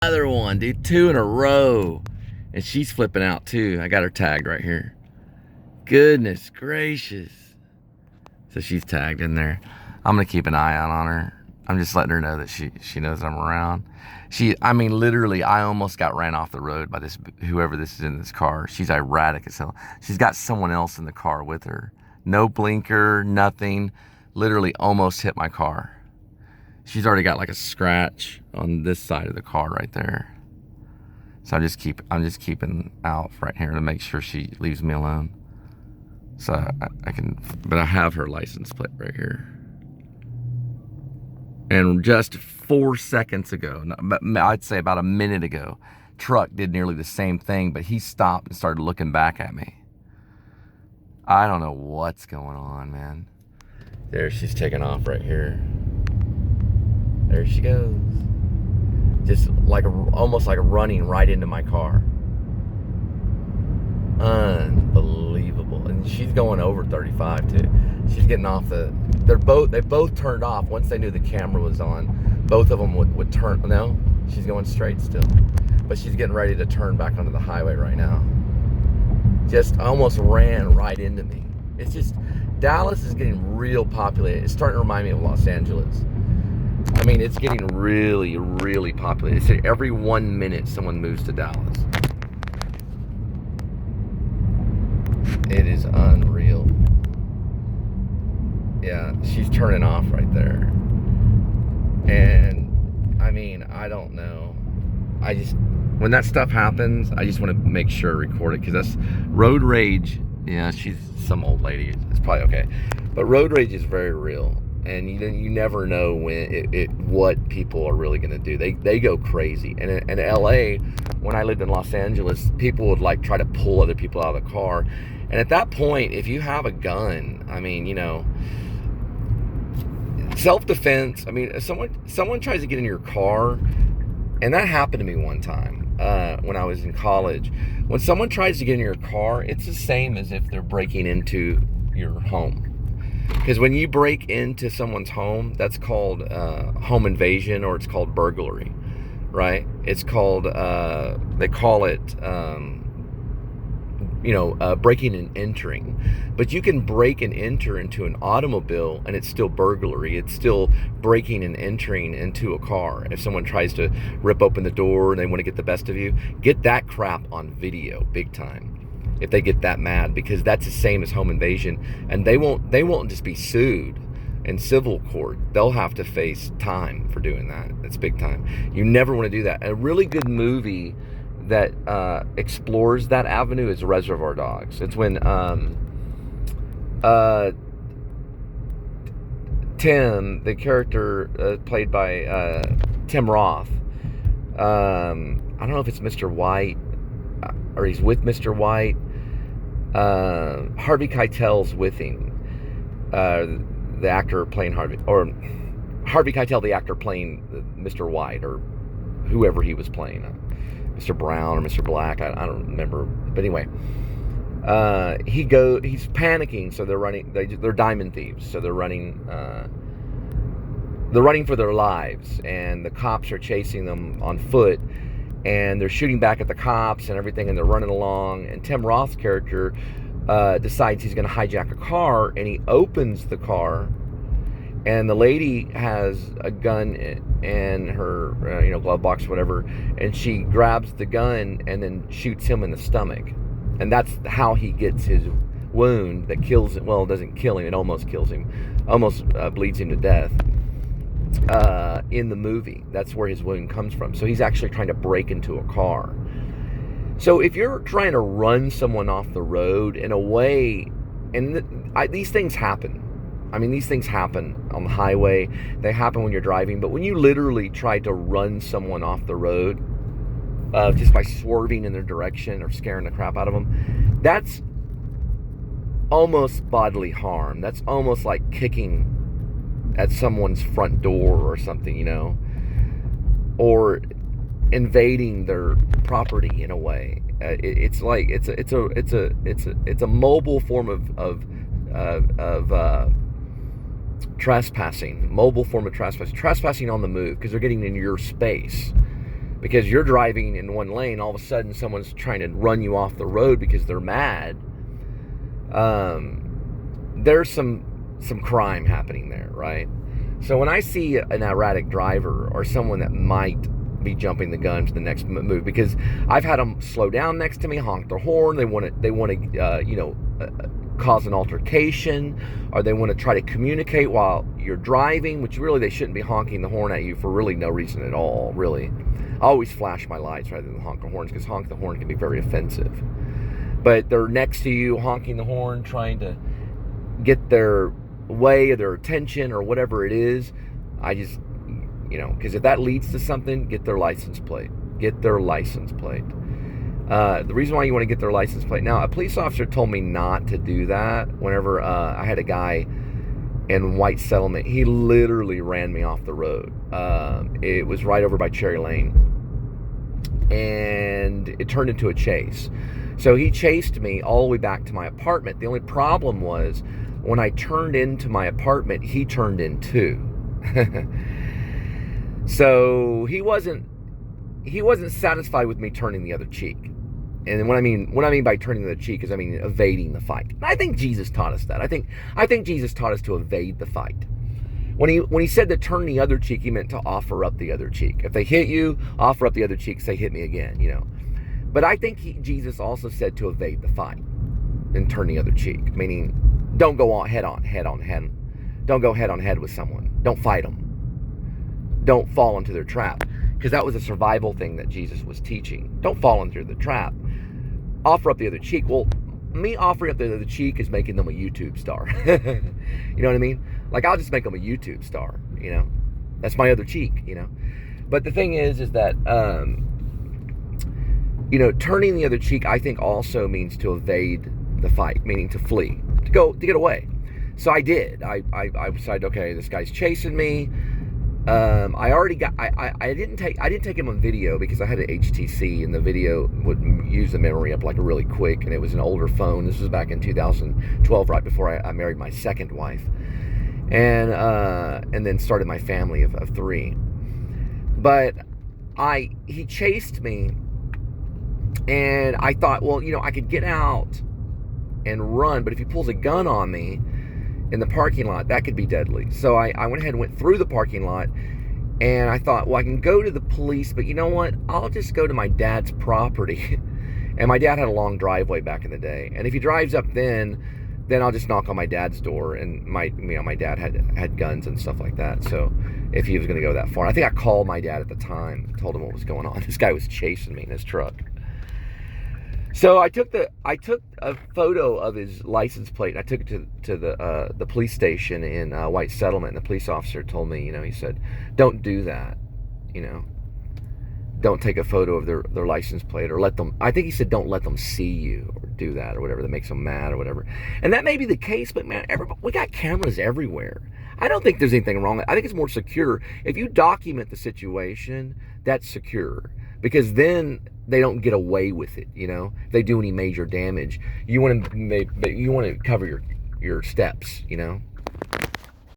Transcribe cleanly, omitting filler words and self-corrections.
Another one, dude. 2 in a row. And she's flipping out too. I got her tagged right here. Goodness gracious. So she's tagged in there. I'm gonna keep an eye out on her. I'm just letting her know that she knows I'm around. I mean, literally, I almost got ran off the road by whoever this is in this car. She's erratic as hell. She's got someone else in the car with her. No blinker, nothing. Literally almost hit my car. She's already got like a scratch on this side of the car right there. So I'm just keeping out right here to make sure she leaves me alone. So I can, but I have her license plate right here. And just 4 seconds ago, I'd say about a minute ago, truck did nearly the same thing, but he stopped and started looking back at me. I don't know what's going on, man. There, she's taking off right here. There she goes. Just like almost like running right into my car. Unbelievable. And she's going over 35 too. She's getting off they both turned off once they knew the camera was on. Both of them would turn. No, she's going straight still. But she's getting ready to turn back onto the highway right now. Just almost ran right into me. It's just, Dallas is getting real populated. It's starting to remind me of Los Angeles. I mean, it's getting really, really populated. It's every 1 minute someone moves to Dallas. It is unreal. Yeah, she's turning off right there. And, I mean, I don't know. When that stuff happens, I just want to make sure I record it, because that's road rage. Yeah, she's some old lady. It's probably okay. But road rage is very real. And you never know what people are really going to do. They go crazy. And in LA, when I lived in Los Angeles, people would like try to pull other people out of the car. And at that point, if you have a gun, I mean, you know, self-defense. I mean, if someone tries to get in your car, and that happened to me one time when I was in college. When someone tries to get in your car, it's the same as if they're breaking into your home. Because when you break into someone's home, that's called home invasion, or it's called burglary, right? It's called, they call it, breaking and entering. But you can break and enter into an automobile, and it's still burglary. It's still breaking and entering into a car. If someone tries to rip open the door and they want to get the best of you, get that crap on video, big time. If they get that mad, because that's the same as home invasion, and they won't just be sued in civil court. They'll have to face time for doing that. It's big time. You never want to do that. A really good movie that explores that avenue is Reservoir Dogs. It's when Tim, the character played by Tim Roth, I don't know if it's Mr. White or he's with Mr. White. Harvey Keitel's with him, the actor playing Harvey Keitel, the actor playing Mr. White, or whoever he was playing, Mr. Brown or Mr. Black, I don't remember. But anyway, he's panicking, so they're running. They're diamond thieves, so they're running for their lives, and the cops are chasing them on foot. And they're shooting back at the cops and everything, and they're running along. And Tim Roth's character decides he's going to hijack a car, and he opens the car, and the lady has a gun in her glove box or whatever, and she grabs the gun and then shoots him in the stomach. And that's how he gets his wound that kills him. Well, it doesn't kill him, it almost kills him, almost bleeds him to death. In the movie, that's where his wound comes from. So he's actually trying to break into a car. So if you're trying to run someone off the road in a way, and these things happen. I mean, these things happen on the highway. They happen when you're driving. But when you literally try to run someone off the road just by swerving in their direction or scaring the crap out of them, that's almost bodily harm. That's almost like kicking at someone's front door or something, or invading their property in a way. It's like it's a mobile form of trespassing. Mobile form of trespassing on the move, because they're getting in your space. because you're driving in one lane, all of a sudden someone's trying to run you off the road because they're mad. There's some crime happening there, right? So when I see an erratic driver or someone that might be jumping the gun to the next move, because I've had them slow down next to me, honk their horn, they want to cause an altercation, or they want to try to communicate while you're driving, which really they shouldn't be honking the horn at you for really no reason at all, really. I always flash my lights rather than honk the horns, because honk the horn can be very offensive. But they're next to you, honking the horn, trying to get their way or their attention or whatever it is. I just, because if that leads to something, get their license plate. Get their license plate. The reason why you want to get their license plate. Now, a police officer told me not to do that whenever I had a guy in White Settlement. He literally ran me off the road. It was right over by Cherry Lane. And it turned into a chase. So he chased me all the way back to my apartment. The only problem was when I turned into my apartment, he turned in too. So he wasn't satisfied with me turning the other cheek. And what I mean by turning the other cheek is evading the fight. And I think Jesus taught us that. I think Jesus taught us to evade the fight. When he said to turn the other cheek, he meant to offer up the other cheek. If they hit you, offer up the other cheek, say hit me again, But I think Jesus also said to evade the fight and turn the other cheek, meaning don't go head on head. Don't go head on head with someone. Don't fight them. Don't fall into their trap, because that was a survival thing that Jesus was teaching. Don't fall into the trap. Offer up the other cheek. Well, me offering up the other cheek is making them a YouTube star. You know what I mean? Like, I'll just make them a YouTube star, That's my other cheek, But the thing is that, turning the other cheek, I think also means to evade the fight, meaning to flee, to get away. So I did. I decided, okay, this guy's chasing me. I didn't take him on video because I had an HTC and the video would use the memory up like really quick, and it was an older phone. This was back in 2012, right before I married my second wife, and then started my family of 3. But he chased me, and I thought, well, I could get out and run, but if he pulls a gun on me in the parking lot, that could be deadly. So I went ahead and went through the parking lot, and I thought, well, I can go to the police, but you know what? I'll just go to my dad's property. And my dad had a long driveway back in the day, and if he drives up then I'll just knock on my dad's door. And my dad had guns and stuff like that, so if he was going to go that far, I think I called my dad at the time, told him what was going on. This guy was chasing me in his truck. So I took a photo of his license plate, and I took it to the police station in White Settlement, and the police officer told me, he said, don't do that, don't take a photo of their license plate, or I think he said don't let them see you, or do that, or whatever, that makes them mad or whatever. And that may be the case, but man, we got cameras everywhere. I don't think there's anything wrong with it. I think it's more secure. If you document the situation, that's secure, because then they don't get away with it, If they do any major damage, you want to cover your steps,